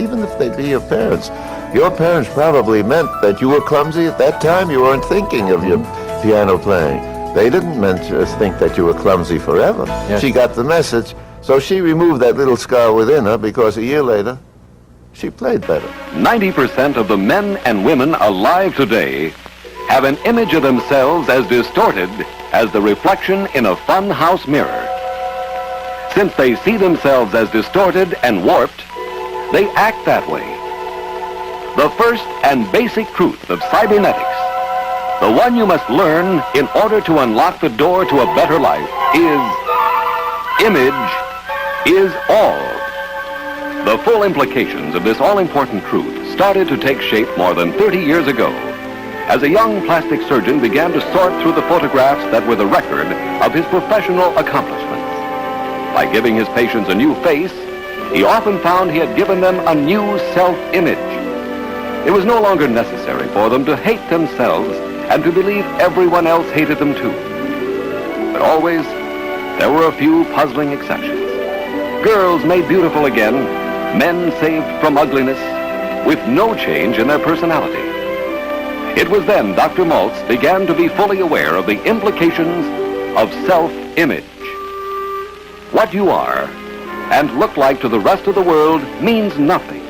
even if they be your parents. Your parents probably meant that you were clumsy at that time. You weren't thinking of your piano playing. They didn't think that you were clumsy forever. Yes. She got the message, so she removed that little scar within her because a year later, she played better. 90% of the men and women alive today have an image of themselves as distorted as the reflection in a fun house mirror. Since they see themselves as distorted and warped, they act that way. The first and basic truth of cybernetics, the one you must learn in order to unlock the door to a better life, is image is all. The full implications of this all-important truth started to take shape more than 30 years ago, as a young plastic surgeon began to sort through the photographs that were the record of his professional accomplishments. By giving his patients a new face, he often found he had given them a new self-image. It was no longer necessary for them to hate themselves and to believe everyone else hated them too. But always, there were a few puzzling exceptions. Girls made beautiful again, men saved from ugliness, with no change in their personality. It was then Dr. Maltz began to be fully aware of the implications of self-image. What you are and look like to the rest of the world means nothing.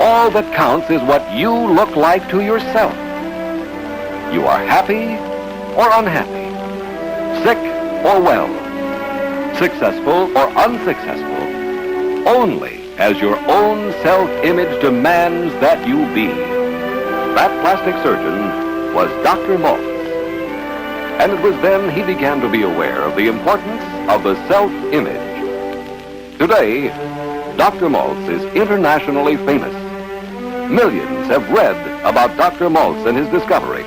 All that counts is what you look like to yourself. You are happy or unhappy, sick or well, successful or unsuccessful, only as your own self-image demands that you be. That plastic surgeon was Dr. Maltz. And it was then he began to be aware of the importance of the self-image. Today, Dr. Maltz is internationally famous. Millions have read about Dr. Maltz and his discovery,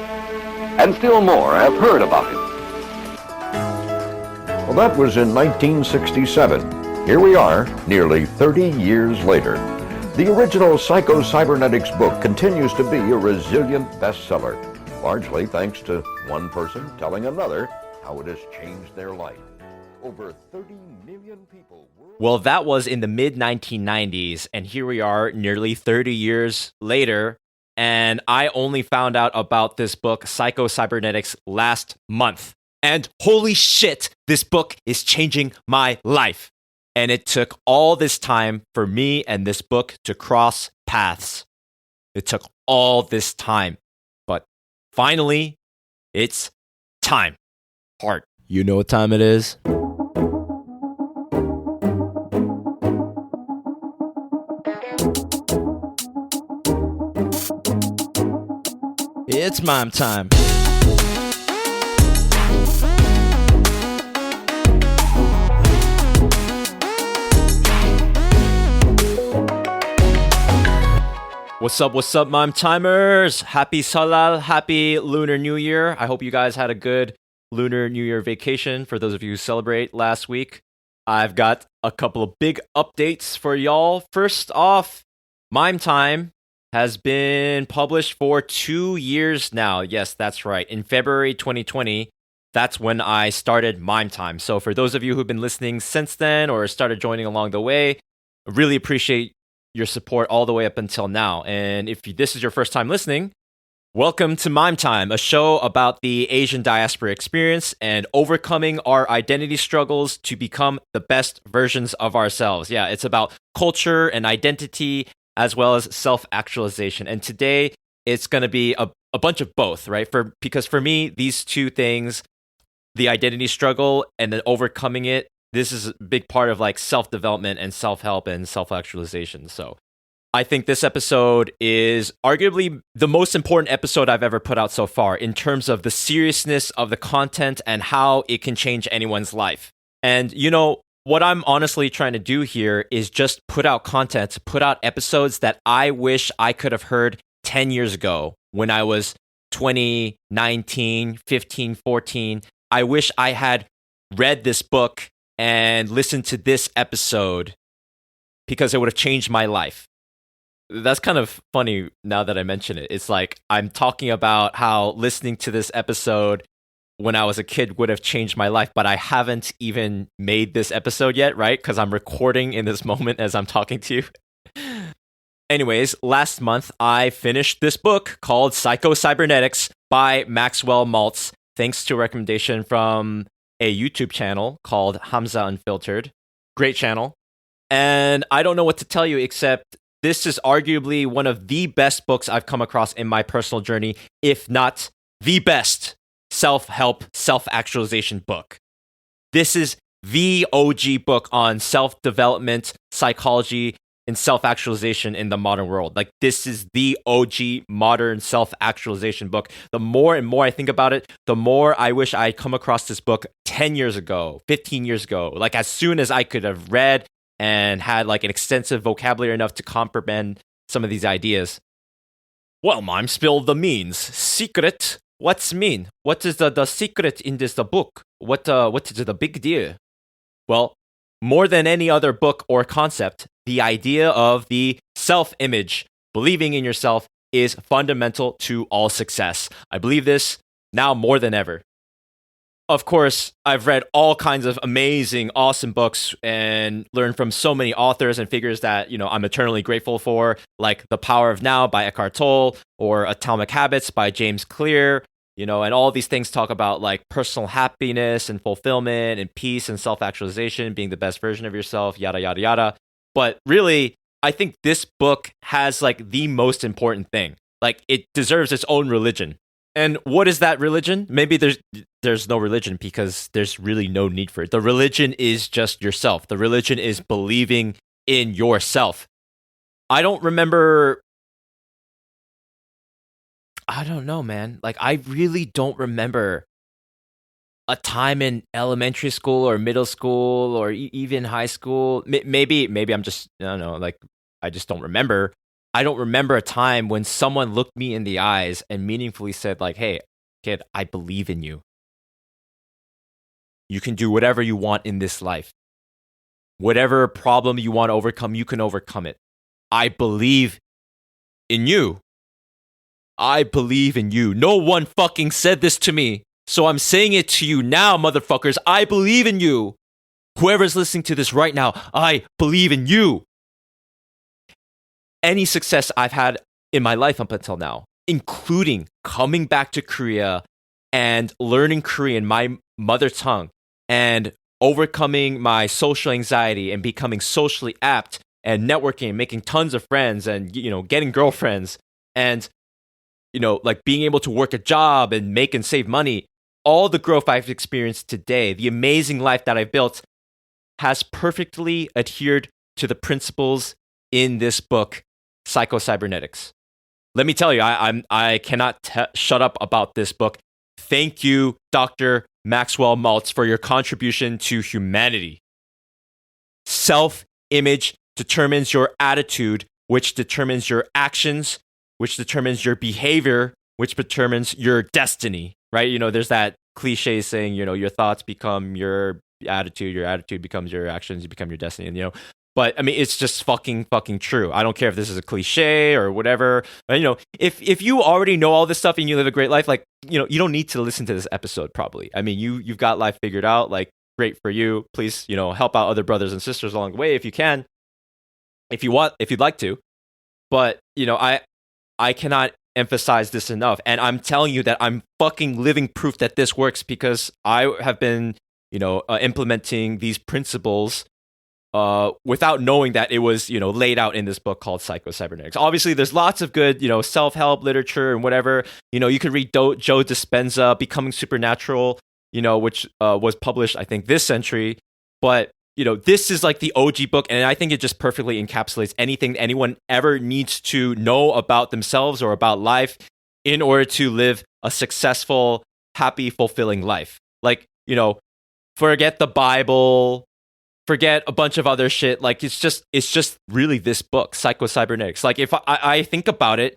and still more have heard about him. Well, that was in 1967. Here we are, nearly 30 years later. The original Psycho-Cybernetics book continues to be a resilient bestseller, largely thanks to one person telling another how it has changed their life. Over 30 million people. Well, that was in the mid-1990s, and here we are nearly 30 years later, and I only found out about this book, Psycho-Cybernetics, last month. And holy shit, this book is changing my life. And it took all this time for me and this book to cross paths. It took all this time. But finally, it's time. Heart. You know what time it is? It's MAIM time. What's up, MAIM timers? Happy Salal, happy Lunar New Year. I hope you guys had a good Lunar New Year vacation. For those of you who celebrate last week, I've got a couple of big updates for y'all. First off, MAIM Time has been published for 2 years now. Yes, that's right. In February 2020, that's when I started MAIM Time. So for those of you who've been listening since then or started joining along the way, I really appreciate your support all the way up until now. And if this is your first time listening, welcome to MAIM Time, a show about the Asian diaspora experience and overcoming our identity struggles to become the best versions of ourselves. Yeah, it's about culture and identity as well as self-actualization. And today, it's going to be a bunch of both, right? Because for me, these two things, the identity struggle and then overcoming it, this is a big part of like self-development and self-help and self-actualization. So I think this episode is arguably the most important episode I've ever put out so far in terms of the seriousness of the content and how it can change anyone's life. And you know, what I'm honestly trying to do here is just put out content, put out episodes that I wish I could have heard 10 years ago when I was 20, 19, 15, 14. I wish I had read this book and listened to this episode because it would have changed my life. That's kind of funny now that I mention it. It's like I'm talking about how listening to this episode when I was a kid would have changed my life, but I haven't even made this episode yet, right? Because I'm recording in this moment as I'm talking to you. Anyways, last month I finished this book called Psycho-Cybernetics by Maxwell Maltz, thanks to a recommendation from a YouTube channel called Hamza Unfiltered. Great channel. And I don't know what to tell you except this is arguably one of the best books I've come across in my personal journey, if not the best self-help, self-actualization book. This is the OG book on self-development, psychology, and self-actualization in the modern world. Like, this is the OG modern self-actualization book. The more and more I think about it, the more I wish I'd come across this book 10 years ago, 15 years ago, like as soon as I could have read and had like an extensive vocabulary enough to comprehend some of these ideas. Well, mom, spill the means. Secret? What's mean? What is the secret in this book? What is the big deal? Well, more than any other book or concept, the idea of the self-image, believing in yourself, is fundamental to all success. I believe this now more than ever. Of course, I've read all kinds of amazing, awesome books and learned from so many authors and figures that, I'm eternally grateful for, like The Power of Now by Eckhart Tolle or Atomic Habits by James Clear. And all these things talk about like personal happiness and fulfillment and peace and self-actualization, being the best version of yourself, yada, yada, yada. But really, I think this book has like the most important thing. Like, it deserves its own religion. And what is that religion? Maybe there's no religion because there's really no need for it. The religion is just yourself. The religion is believing in yourself. I don't know, man. Like, I really don't remember a time in elementary school or middle school or even high school. Maybe I'm just, I don't know, like, I just don't remember. I don't remember a time when someone looked me in the eyes and meaningfully said, like, hey, kid, I believe in you. You can do whatever you want in this life. Whatever problem you want to overcome, you can overcome it. I believe in you. I believe in you. No one fucking said this to me. So I'm saying it to you now, motherfuckers. I believe in you. Whoever's listening to this right now, I believe in you. Any success I've had in my life up until now, including coming back to Korea and learning Korean, my mother tongue, and overcoming my social anxiety and becoming socially apt and networking and making tons of friends and, getting girlfriends and, like being able to work a job and make and save money, all the growth I've experienced today, the amazing life that I've built, has perfectly adhered to the principles in this book, Psycho-Cybernetics. Let me tell you, I cannot shut up about this book. Thank you, Dr. Maxwell Maltz, for your contribution to humanity. Self-image determines your attitude, which determines your actions, which determines your behavior, which determines your destiny, right? There's that cliche saying, your thoughts become your attitude becomes your actions, you become your destiny. And, but I mean, it's just fucking true. I don't care if this is a cliche or whatever. But, if you already know all this stuff and you live a great life, like, you don't need to listen to this episode probably. I mean, you've got life figured out, like, great for you. Please, help out other brothers and sisters along the way if you can, if you'd like to. But, I cannot emphasize this enough. And I'm telling you that I'm fucking living proof that this works because I have been, implementing these principles without knowing that it was, laid out in this book called Psycho-Cybernetics. Obviously, there's lots of good, self-help literature and whatever. You can read Joe Dispenza, Becoming Supernatural, which was published, I think, this century. But, this is like the OG book, and I think it just perfectly encapsulates anything anyone ever needs to know about themselves or about life in order to live a successful, happy, fulfilling life. Like, forget the Bible, forget a bunch of other shit. Like, it's just really this book, Psycho-Cybernetics. Like, if I think about it,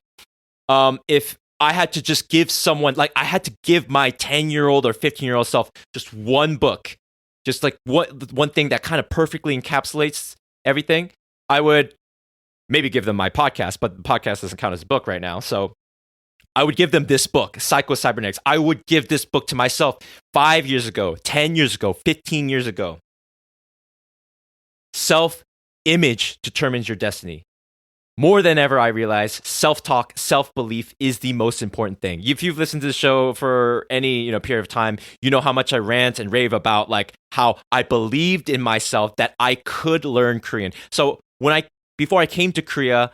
if I had to just give someone, like, I had to give my 10-year-old or 15-year-old self just one book, just like one thing that kind of perfectly encapsulates everything, I would maybe give them my podcast, but the podcast doesn't count as a book right now. So I would give them this book, Psycho-Cybernetics. I would give this book to myself 5 years ago, 10 years ago, 15 years ago. Self-image determines your destiny. more than ever, I realize self-talk, self-belief is the most important thing. If you've listened to the show for any period of time, you know how much I rant and rave about like how I believed in myself that I could learn Korean. So before I came to Korea,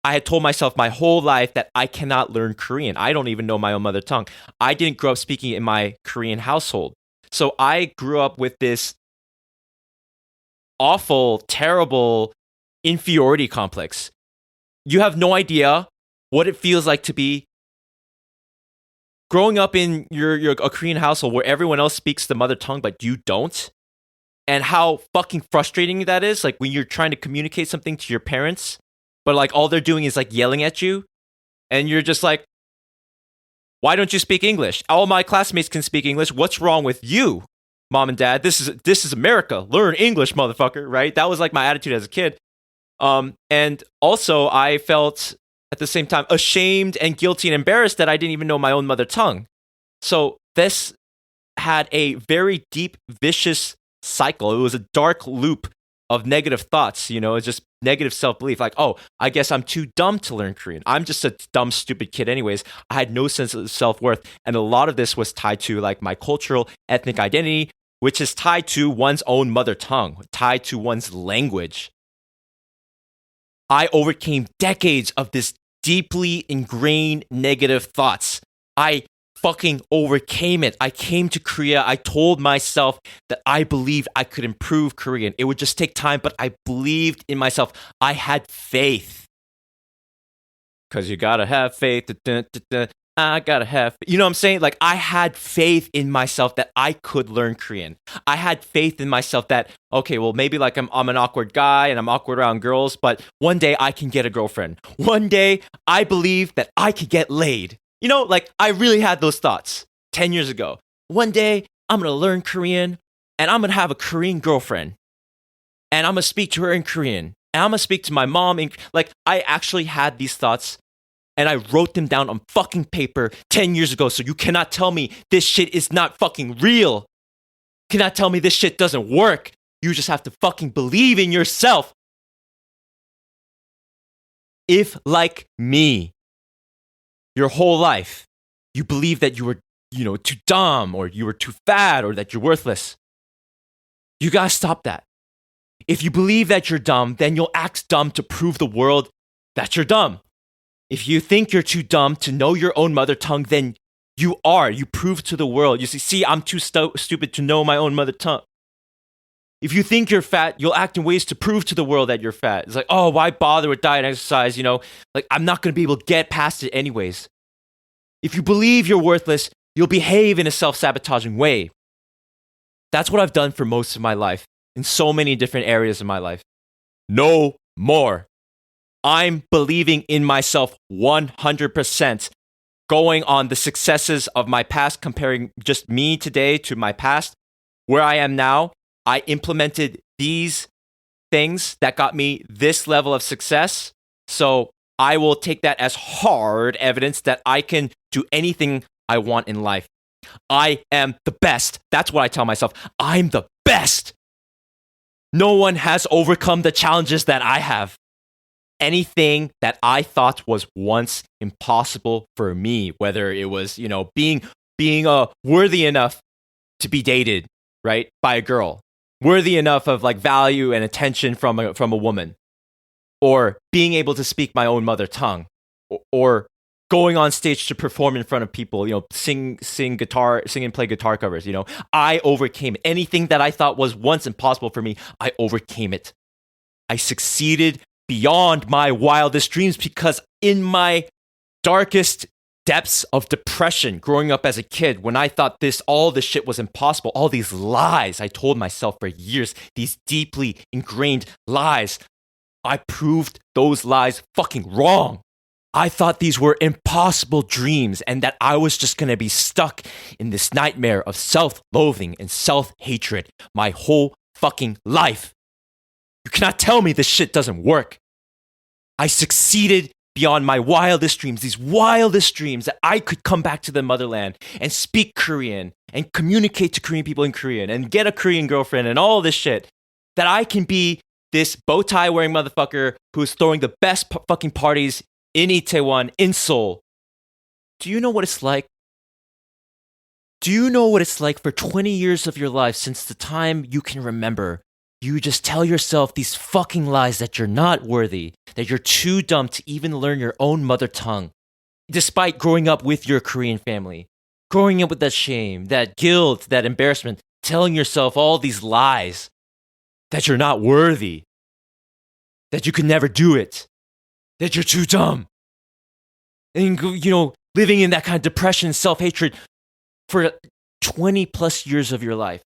I had told myself my whole life that I cannot learn Korean. I don't even know my own mother tongue. I didn't grow up speaking in my Korean household. So I grew up with this awful, terrible inferiority complex. You have no idea what it feels like to be growing up in a Korean household where everyone else speaks the mother tongue, but you don't. And how fucking frustrating that is. Like when you're trying to communicate something to your parents, but like all they're doing is like yelling at you. And you're just like, why don't you speak English? All my classmates can speak English. What's wrong with you, mom and dad? This is America. Learn English, motherfucker, right? That was like my attitude as a kid. And also I felt at the same time ashamed and guilty and embarrassed that I didn't even know my own mother tongue. So this had a very deep, vicious cycle. It was a dark loop of negative thoughts, it's just negative self-belief. Like, oh, I guess I'm too dumb to learn Korean. I'm just a dumb, stupid kid anyways. I had no sense of self-worth. And a lot of this was tied to like my cultural, ethnic identity, which is tied to one's own mother tongue, tied to one's language. I overcame decades of this deeply ingrained negative thoughts. I fucking overcame it. I came to Korea. I told myself that I believed I could improve Korean. It would just take time, but I believed in myself. I had faith. Because you gotta have faith. I gotta have, you know what I'm saying? Like I had faith in myself that I could learn Korean. I had faith in myself that, okay, well, maybe like I'm an awkward guy and I'm awkward around girls, but one day I can get a girlfriend. One day I believe that I could get laid. Like I really had those thoughts 10 years ago. One day I'm going to learn Korean and I'm going to have a Korean girlfriend and I'm going to speak to her in Korean and I'm going to speak to my mom. Like I actually had these thoughts. And I wrote them down on fucking paper 10 years ago. So you cannot tell me this shit is not fucking real. You cannot tell me this shit doesn't work. You just have to fucking believe in yourself. If, like me, your whole life, you believe that you were, too dumb or you were too fat or that you're worthless, you gotta stop that. If you believe that you're dumb, then you'll act dumb to prove the world that you're dumb. If you think you're too dumb to know your own mother tongue, then you are. You prove to the world. You see, I'm too stupid to know my own mother tongue. If you think you're fat, you'll act in ways to prove to the world that you're fat. It's like, oh, why bother with diet and exercise? Like I'm not going to be able to get past it anyways. If you believe you're worthless, you'll behave in a self-sabotaging way. That's what I've done for most of my life in so many different areas of my life. No more. I'm believing in myself 100%, going on the successes of my past, comparing just me today to my past. Where I am now, I implemented these things that got me this level of success. So I will take that as hard evidence that I can do anything I want in life. I am the best. That's what I tell myself. I'm the best. No one has overcome the challenges that I have. Anything that I thought was once impossible for me, whether it was, being worthy enough to be dated, right, by a girl, worthy enough of like value and attention from a woman, or being able to speak my own mother tongue, or going on stage to perform in front of people, sing and play guitar covers, I overcame it. Anything that I thought was once impossible for me, I overcame it. I succeeded beyond my wildest dreams, because in my darkest depths of depression growing up as a kid, when I thought all this shit was impossible, all these lies I told myself for years, these deeply ingrained lies, I proved those lies fucking wrong. I thought these were impossible dreams and that I was just going to be stuck in this nightmare of self-loathing and self-hatred my whole fucking life. You cannot tell me this shit doesn't work. I succeeded beyond my wildest dreams, these wildest dreams that I could come back to the motherland and speak Korean and communicate to Korean people in Korean and get a Korean girlfriend and all this shit, that I can be this bow tie wearing motherfucker who's throwing the best fucking parties in Itaewon, in Seoul. Do you know what it's like? Do you know what it's like for 20 years of your life, since the time you can remember? You just tell yourself these fucking lies that you're not worthy, that you're too dumb to even learn your own mother tongue, despite growing up with your Korean family, growing up with that shame, that guilt, that embarrassment, telling yourself all these lies, that you're not worthy, that you could never do it, that you're too dumb. And, you know, living in that kind of depression, self-hatred for 20 plus years of your life.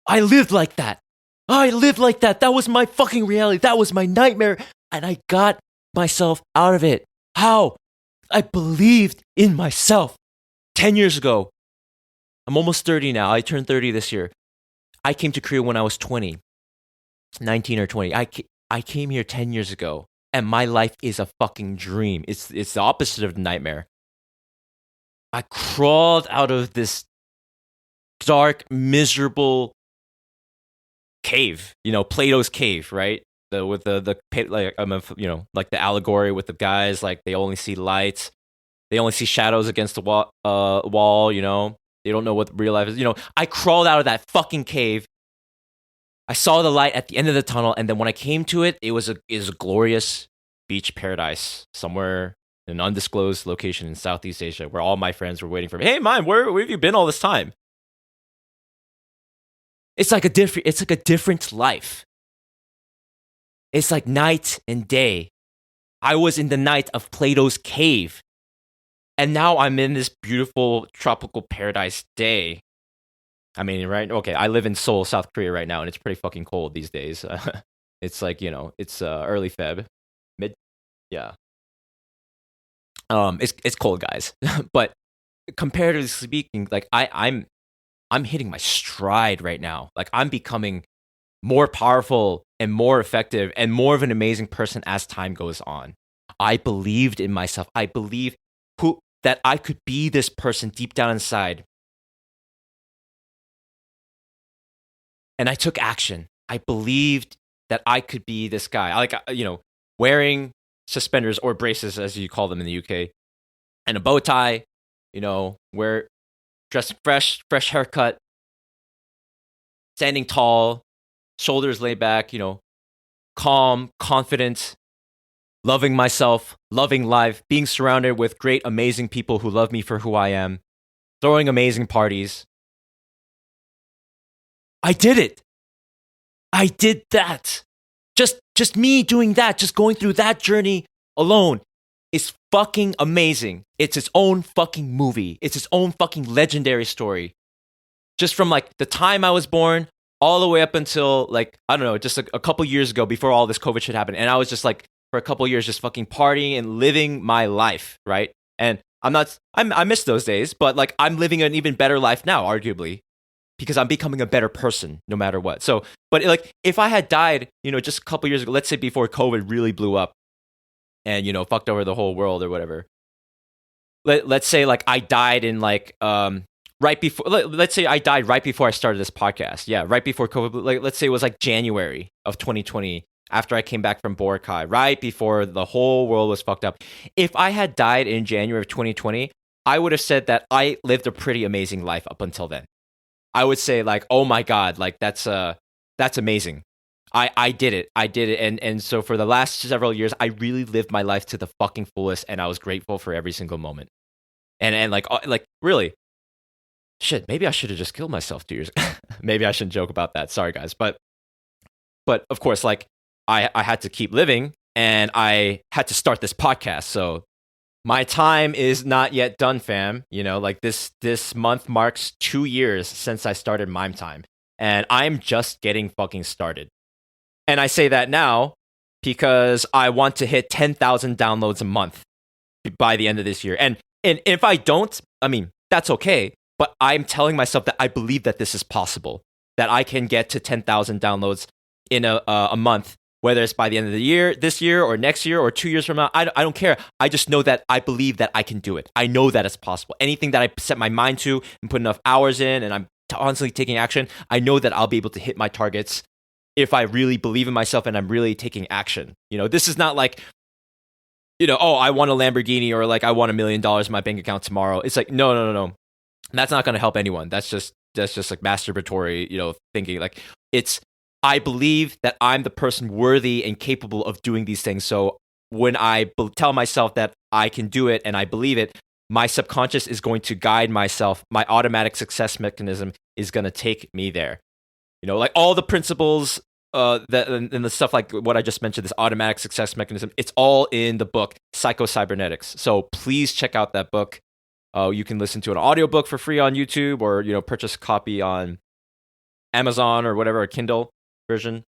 I lived like that. That was my fucking reality. That was my nightmare. And I got myself out of it. How? I believed in myself. 10 years ago. I'm almost 30 now. I turned 30 this year. I came to Korea when I was 20. 19 or 20. I came here 10 years ago. And my life is a fucking dream. It's the opposite of the nightmare. I crawled out of this dark, miserable cave. You know, Plato's cave, right? With the pit, like, you know, like the allegory with the guys, like they only see lights, they only see shadows against the wall. You know, they don't know what real life is. You know, I crawled out of that fucking cave. I saw the light at the end of the tunnel, and then when I came to it, it was a glorious beach paradise somewhere in an undisclosed location in Southeast Asia, where all my friends were waiting for me. Hey, Mime, where have you been all this time? It's like a different life. It's like night and day. I was in the night of Plato's cave, and now I'm in this beautiful tropical paradise day. I mean, right? Okay, I live in Seoul, South Korea right now, and it's pretty fucking cold these days. It's like, you know, it's early Feb, yeah. It's cold, guys. But comparatively speaking, like I'm hitting my stride right now. Like I'm becoming more powerful and more effective and more of an amazing person as time goes on. I believed in myself. I believe that I could be this person deep down inside. And I took action. I believed that I could be this guy. I like, you know, wearing suspenders or braces, as you call them in the UK, and a bow tie, you know, dressed fresh haircut, standing tall, shoulders laid back, you know, calm, confident, loving myself, loving life, being surrounded with great, amazing people who love me for who I am, throwing amazing parties. I did it. I did that. Just me doing that, just going through that journey alone is fucking amazing. It's its own fucking movie. It's its own fucking legendary story. Just from like the time I was born all the way up until like, I don't know, just a couple years ago before all this COVID shit happened. And I was just like, for a couple years, just fucking partying and living my life, right? And I miss those days, but like I'm living an even better life now, arguably. Because I'm becoming a better person no matter what. So, but like, if I had died, you know, just a couple years ago, let's say before COVID really blew up and, you know, fucked over the whole world or whatever. Let's say like I died in like, right before, let's say I died right before I started this podcast. Yeah, right before COVID. Like, let's say it was like January of 2020 after I came back from Boracay, right before the whole world was fucked up. If I had died in January of 2020, I would have said that I lived a pretty amazing life up until then. I would say like, oh my God, like that's amazing. I did it. And so for the last several years, I really lived my life to the fucking fullest, and I was grateful for every single moment. And like really, shit, maybe I should have just killed myself 2 years ago. Maybe I shouldn't joke about that. Sorry guys. But of course, like I had to keep living, and I had to start this podcast. So my time is not yet done, fam. You know, like this month marks 2 years since I started MAIM Time, and I'm just getting fucking started. And I say that now because I want to hit 10,000 downloads a month by the end of this year. And if I don't, I mean, that's okay. But I'm telling myself that I believe that this is possible, that I can get to 10,000 downloads in a month. Whether it's by the end of the year, this year, or next year, or 2 years from now, I don't care. I just know that I believe that I can do it. I know that it's possible. Anything that I set my mind to and put enough hours in, and I'm constantly taking action, I know that I'll be able to hit my targets if I really believe in myself and I'm really taking action. This is not like, oh, I want a Lamborghini or like I want $1 million in my bank account tomorrow. It's like, no. That's not going to help anyone. That's just like masturbatory, thinking. Like, I believe that I'm the person worthy and capable of doing these things. So when I tell myself that I can do it and I believe it, my subconscious is going to guide myself. My automatic success mechanism is going to take me there. Like all the principles that and the stuff like what I just mentioned, this automatic success mechanism, it's all in the book Psycho-Cybernetics. So please check out that book. You can listen to an audiobook for free on YouTube, or purchase a copy on Amazon or whatever, a Kindle version.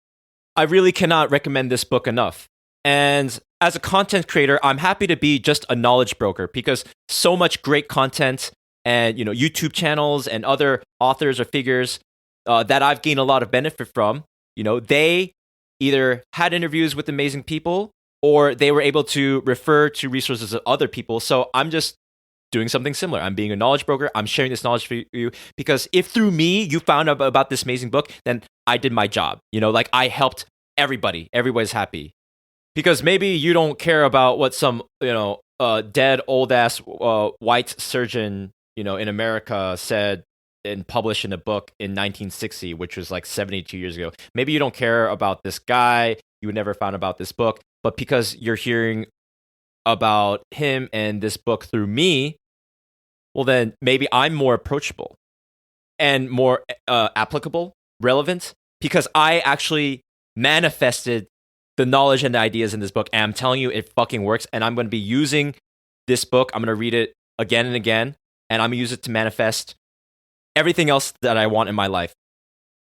I really cannot recommend this book enough. And as a content creator, I'm happy to be just a knowledge broker, because so much great content and YouTube channels and other authors or figures that I've gained a lot of benefit from, they either had interviews with amazing people or they were able to refer to resources of other people. So I'm just doing something similar. I'm being a knowledge broker. I'm sharing this knowledge for you, because if through me you found out about this amazing book, then I did my job. Like I helped everybody. Everybody's happy. Because maybe you don't care about what some dead old ass white surgeon in America said and published in a book in 1960, which was like 72 years ago. Maybe you don't care about this guy. You would never found about this book, but because you're hearing about him and this book through me, well, then maybe I'm more approachable and more applicable, relevant, because I actually manifested the knowledge and the ideas in this book. And I'm telling you, it fucking works. And I'm going to be using this book. I'm going to read it again and again, and I'm going to use it to manifest everything else that I want in my life.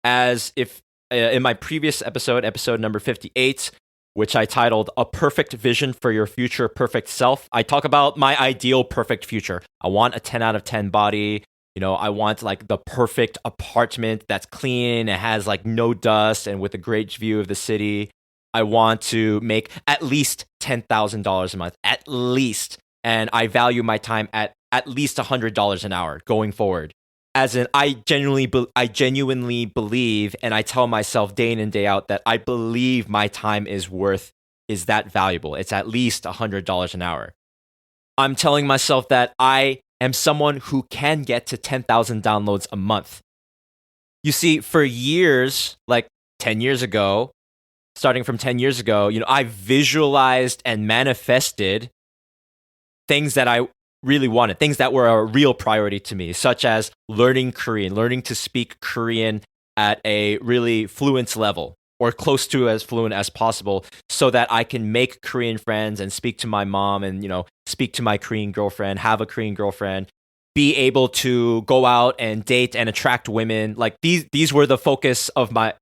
As if in my previous episode number 58, which I titled A Perfect Vision for Your Future Perfect Self, I talk about my ideal perfect future. I want a 10 out of 10 body. I want like the perfect apartment that's clean and has like no dust and with a great view of the city. I want to make at least $10,000 a month, at least. And I value my time at least $100 an hour going forward. As in, I genuinely believe, and I tell myself day in and day out that I believe my time is that valuable. It's at least $100 an hour. I'm telling myself that I am someone who can get to 10,000 downloads a month. You see, for years, like 10 years ago, starting from 10 years ago, I visualized and manifested things that I really wanted, things that were a real priority to me, such as learning Korean, learning to speak Korean at a really fluent level or close to as fluent as possible, so that I can make Korean friends and speak to my mom and, speak to my Korean girlfriend, have a Korean girlfriend, be able to go out and date and attract women. Like these were the focus of my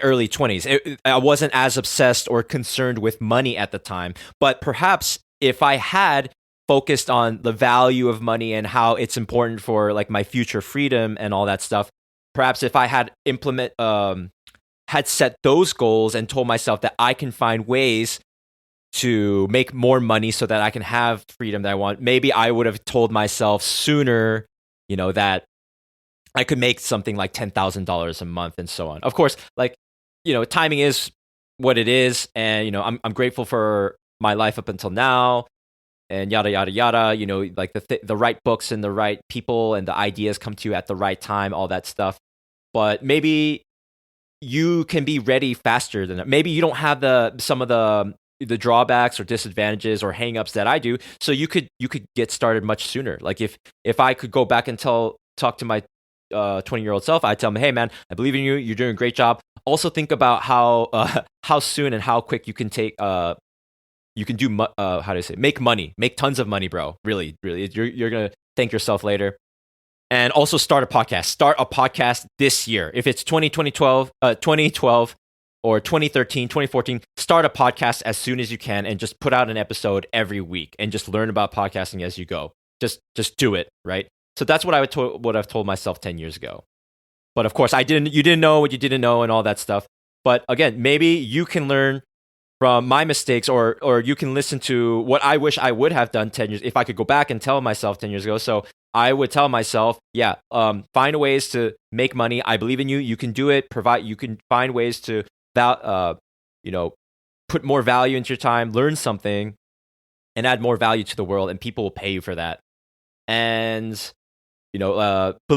early 20s. I wasn't as obsessed or concerned with money at the time, but perhaps if I had focused on the value of money and how it's important for like my future freedom and all that stuff, perhaps if I had had set those goals and told myself that I can find ways to make more money so that I can have freedom that I want, maybe I would have told myself sooner, that I could make something like $10,000 a month and so on. Of course, like, timing is what it is. And, I'm grateful for my life up until now and yada, yada, yada, like the right books and the right people and the ideas come to you at the right time, all that stuff. But maybe you can be ready faster than that. Maybe you don't have some of the drawbacks or disadvantages or hangups that I do. So you could get started much sooner. Like if I could go back and talk to my 20-year-old self, I'd tell him, hey man, I believe in you. You're doing a great job. Also think about how soon and how quick you can make money, make tons of money, bro. Really, really, you're gonna thank yourself later. And also start a podcast. Start a podcast this year. If it's 2012 or 2013, 2014, start a podcast as soon as you can and just put out an episode every week and just learn about podcasting as you go. Just do it, right? So that's what I've told myself 10 years ago. But of course, you didn't know what you didn't know and all that stuff. But again, maybe you can learn from my mistakes, or you can listen to what I wish I would have done 10 years if I could go back and tell myself 10 years ago. So I would tell myself, find ways to make money. I believe in you. You can do it. You can find ways to, put more value into your time, learn something, and add more value to the world, and people will pay you for that. And,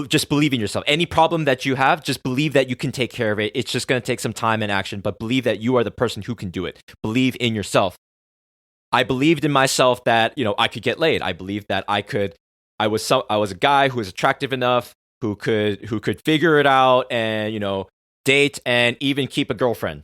just believe in yourself. Any problem that you have, just believe that you can take care of it. It's just going to take some time and action, but believe that you are the person who can do it. Believe in yourself. I believed in myself that, I could get laid. I believed that I was a guy who was attractive enough, who could figure it out and, date and even keep a girlfriend.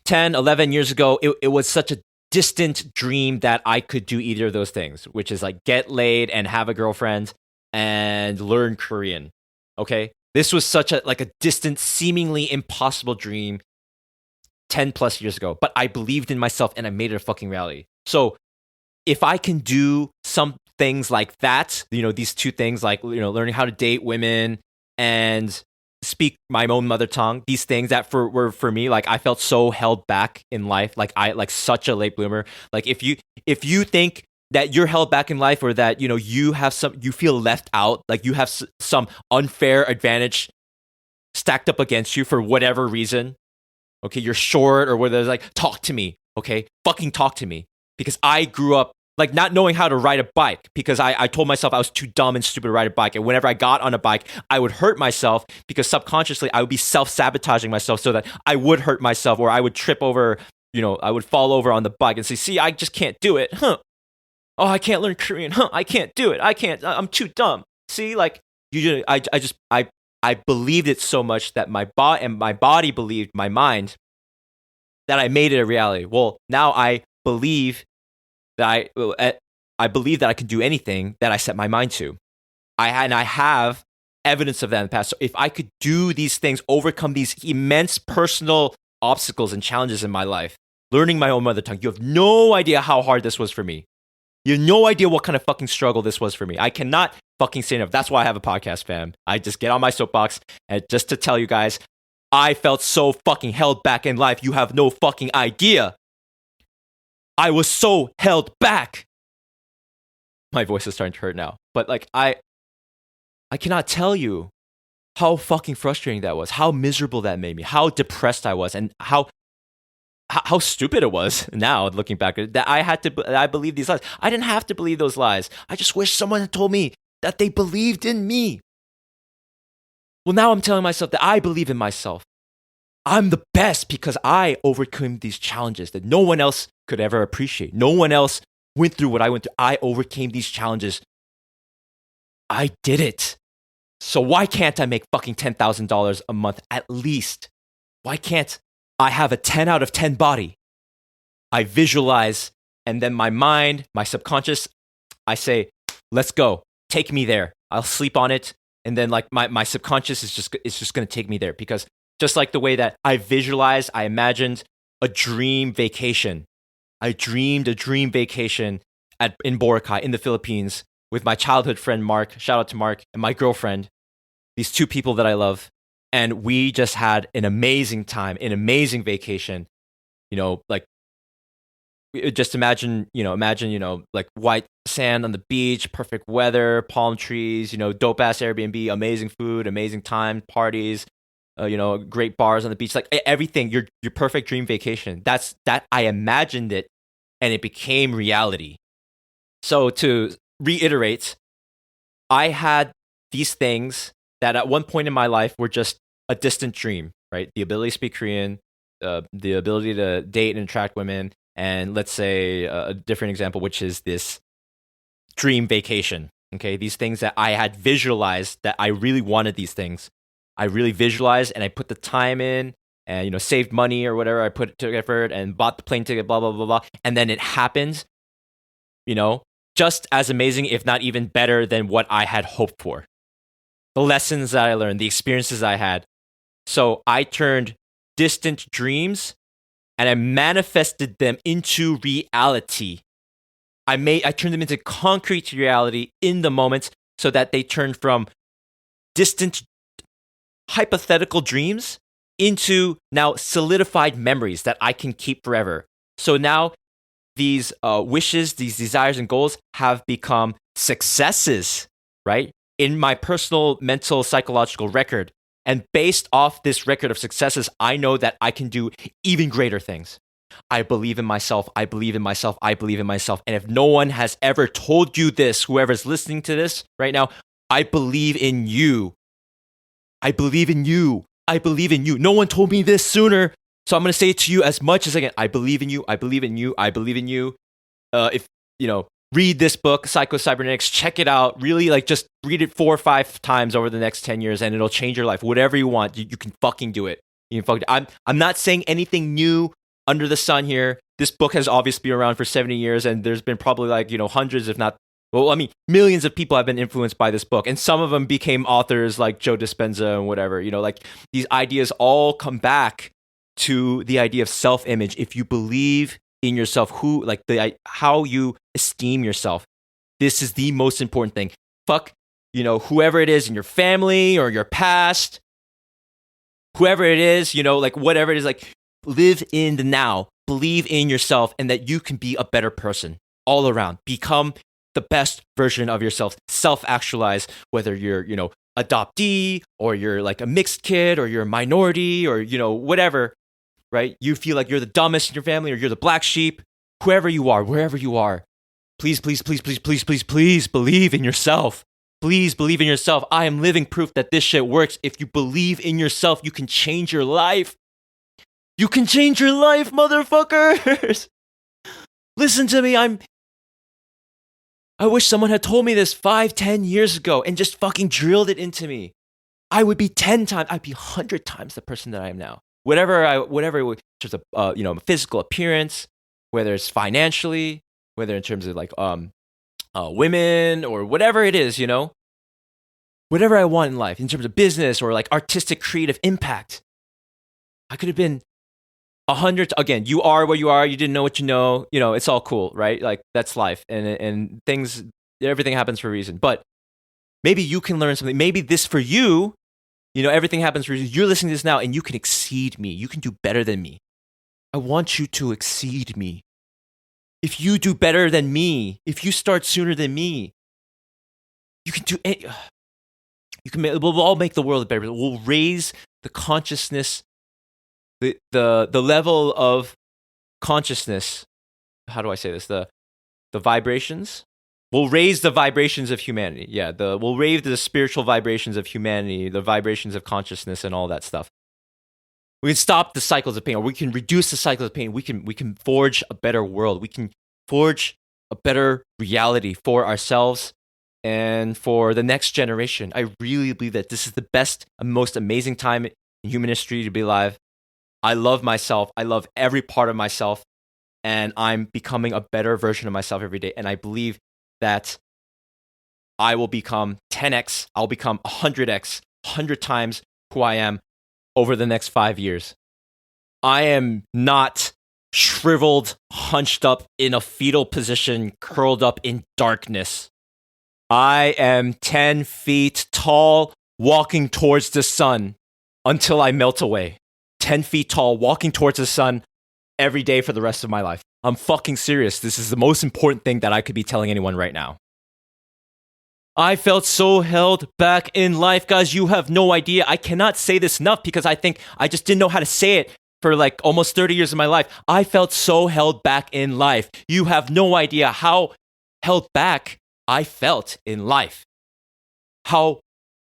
10, 11 years ago, it was such a distant dream that I could do either of those things, which is like get laid and have a girlfriend and learn Korean. Okay? This was such a distant, seemingly impossible dream 10 plus years ago, but I believed in myself and I made it a fucking reality. So if I can do some things like that, these two things, like, learning how to date women and speak my own mother tongue, these things that were for me, like, I felt so held back in life, like such a late bloomer. Like, if you think that you're held back in life, or that, you feel left out, like you have some unfair advantage stacked up against you for whatever reason, okay, you're short or whether, like, talk to me, okay, fucking talk to me. Because I grew up like not knowing how to ride a bike, because I told myself I was too dumb and stupid to ride a bike. And whenever I got on a bike, I would hurt myself, because subconsciously I would be self-sabotaging myself so that I would hurt myself, or I would trip over, I would fall over on the bike and say, see, I just can't do it. Huh. Oh, I can't learn Korean. Huh. I can't do it. I can't. I'm too dumb. See, like, I believed it so much that my body believed, my mind, that I made it a reality. Well, now I believe that I believe that I can do anything that I set my mind to. I have evidence of that in the past. So if I could do these things, overcome these immense personal obstacles and challenges in my life, learning my own mother tongue, you have no idea how hard this was for me. You have no idea what kind of fucking struggle this was for me. I cannot fucking say enough. That's why I have a podcast, fam. I just get on my soapbox and just to tell you guys, I felt so fucking held back in life. You have no fucking idea. I was so held back. My voice is starting to hurt now. But like, I cannot tell you how fucking frustrating that was, how miserable that made me, how depressed I was, and how stupid it was now looking back, that I believed these lies. I didn't have to believe those lies. I just wish someone had told me that they believed in me. Well, now I'm telling myself that I believe in myself. I'm the best because I overcame these challenges that no one else could ever appreciate. No one else went through what I went through. I overcame these challenges. I did it. So why can't I make fucking $10,000 a month at least? Why can't I have a 10 out of 10 body? I visualize, and then my mind, my subconscious, I say, let's go. Take me there. I'll sleep on it. And then like my subconscious is just going to take me there, because just like the way that I visualized, I imagined a dream vacation. I dreamed a dream vacation in Boracay in the Philippines with my childhood friend Mark, shout out to Mark, and my girlfriend, these two people that I love. And we just had an amazing time, an amazing vacation. Like, just imagine, like white sand on the beach, perfect weather, palm trees, dope ass Airbnb, amazing food, amazing time, parties, great bars on the beach, like everything, your perfect dream vacation. That I imagined it, and it became reality. So to reiterate, I had these things that at one point in my life were just a distant dream, right? The ability to speak Korean, the ability to date and attract women, and let's say a different example, which is this dream vacation. Okay, these things that I had visualized, that I really wanted these things. I really visualized, and I put the time in, and saved money or whatever. I put to effort and bought the plane ticket, blah blah blah blah, and then it happens. Just as amazing, if not even better than what I had hoped for. The lessons that I learned, the experiences I had. So I turned distant dreams and I manifested them into reality. I turned them into concrete reality in the moment, so that they turned from distant hypothetical dreams into now solidified memories that I can keep forever. So now these wishes, these desires and goals have become successes right? In my personal mental psychological record. And based off this record of successes, I know that I can do even greater things. I believe in myself. I believe in myself. I believe in myself. And if no one has ever told you this, whoever's listening to this right now, I believe in you. I believe in you. I believe in you. No one told me this sooner. So I'm going to say it to you as much as I can. I believe in you. I believe in you. I believe in you. If, read this book, Psycho-Cybernetics, check it out. Really, just read it 4 or 5 times over the next 10 years and it'll change your life. Whatever you want, you can fucking do it. You can I'm not saying anything new under the sun here. This book has obviously been around for 70 years and there's been probably hundreds, if not, millions of people have been influenced by this book. And some of them became authors like Joe Dispenza and whatever. These ideas all come back to the idea of self-image. If you believe in yourself, how you esteem yourself. This is the most important thing. Fuck, whoever it is in your family or your past, whoever it is, whatever it is, live in the now, believe in yourself and that you can be a better person all around. Become the best version of yourself. Self-actualize, whether you're, adoptee or you're a mixed kid or you're a minority or, whatever, right? You feel like you're the dumbest in your family or you're the black sheep, whoever you are, wherever you are. Please, please, please, please, please, please, please believe in yourself. Please believe in yourself. I am living proof that this shit works. If you believe in yourself, you can change your life. You can change your life, motherfuckers. Listen to me. I wish someone had told me this 5-10 years ago and just fucking drilled it into me. I would be 10 times, I'd be 100 times the person that I am now. Whatever in terms of physical appearance, whether it's financially, whether in terms of women or whatever it is, whatever I want in life, in terms of business or artistic creative impact. I could have been 100. Again, you are what you are. You didn't know what you know. It's all cool, right? That's life, and things. Everything happens for a reason. But maybe you can learn something. Maybe this for you. Everything happens for a reason. You're listening to this now, and you can exceed me. You can do better than me. I want you to exceed me. If you do better than me, if you start sooner than me, you can do it. We'll all make the world better. We'll raise the consciousness. The level of consciousness, how do I say this? The vibrations. We'll raise the vibrations of humanity. Yeah, we'll raise the spiritual vibrations of humanity, the vibrations of consciousness and all that stuff. We can stop the cycles of pain, or we can reduce the cycles of pain. We can forge a better world. We can forge a better reality for ourselves and for the next generation. I really believe that this is the best and most amazing time in human history to be alive. I love myself. I love every part of myself. And I'm becoming a better version of myself every day. And I believe that I will become 10x. I'll become 100x, 100 times who I am over the next 5 years. I am not shriveled, hunched up in a fetal position, curled up in darkness. I am 10 feet tall, walking towards the sun until I melt away. 10 feet tall, walking towards the sun every day for the rest of my life. I'm fucking serious. This is the most important thing that I could be telling anyone right now. I felt so held back in life, guys. You have no idea. I cannot say this enough because I think I just didn't know how to say it for almost 30 years of my life. I felt so held back in life. You have no idea how held back I felt in life. How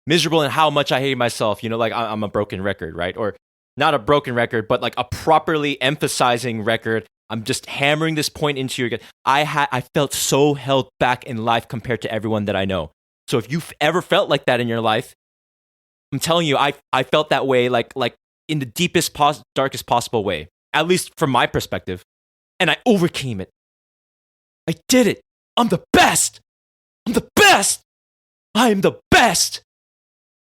miserable and how much I hated myself. I'm a broken record, right? Or not a broken record, but a properly emphasizing record. I'm just hammering this point into your. I felt so held back in life compared to everyone that I know. So if you've ever felt like that in your life, I'm telling you, I felt that way, like in the deepest, darkest possible way. At least from my perspective, and I overcame it. I did it. I'm the best. I'm the best. I am the best.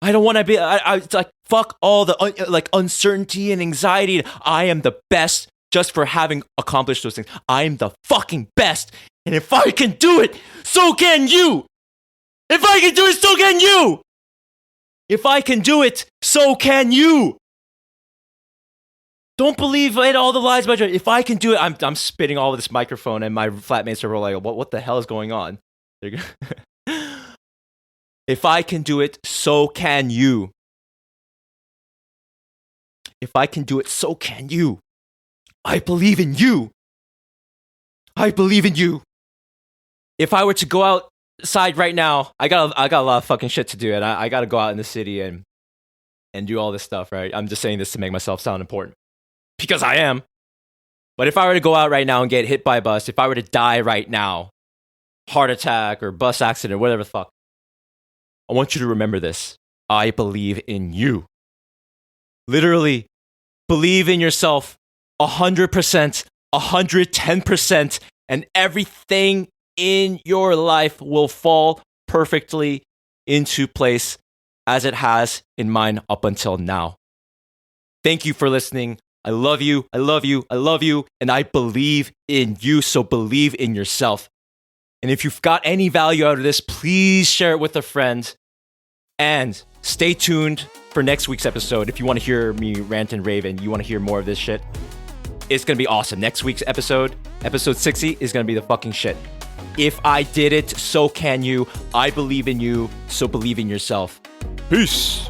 I don't want to be. It's fuck all the uncertainty and anxiety. I am the best just for having accomplished those things. I am the fucking best, and if I can do it, so can you. If I can do it, so can you. If I can do it, so can you. Don't believe all the lies about you. If I can do it, I'm spitting all of this microphone, and my flatmates are like, what the hell is going on? If I can do it, so can you. If I can do it, so can you. I believe in you. I believe in you. If I were to go outside right now, I got a lot of fucking shit to do, and I got to go out in the city and do all this stuff, right? I'm just saying this to make myself sound important. Because I am. But if I were to go out right now and get hit by a bus, if I were to die right now, heart attack or bus accident, whatever the fuck, I want you to remember this. I believe in you. Literally, believe in yourself 100%, 110%, and everything in your life will fall perfectly into place as it has in mine up until now. Thank you for listening. I love you, I love you, I love you, and I believe in you, so believe in yourself. And if you've got any value out of this, please share it with a friend. And stay tuned for next week's episode. If you want to hear me rant and rave and you want to hear more of this shit, it's going to be awesome. Next week's episode 60, is going to be the fucking shit. If I did it, so can you. I believe in you, so believe in yourself. Peace.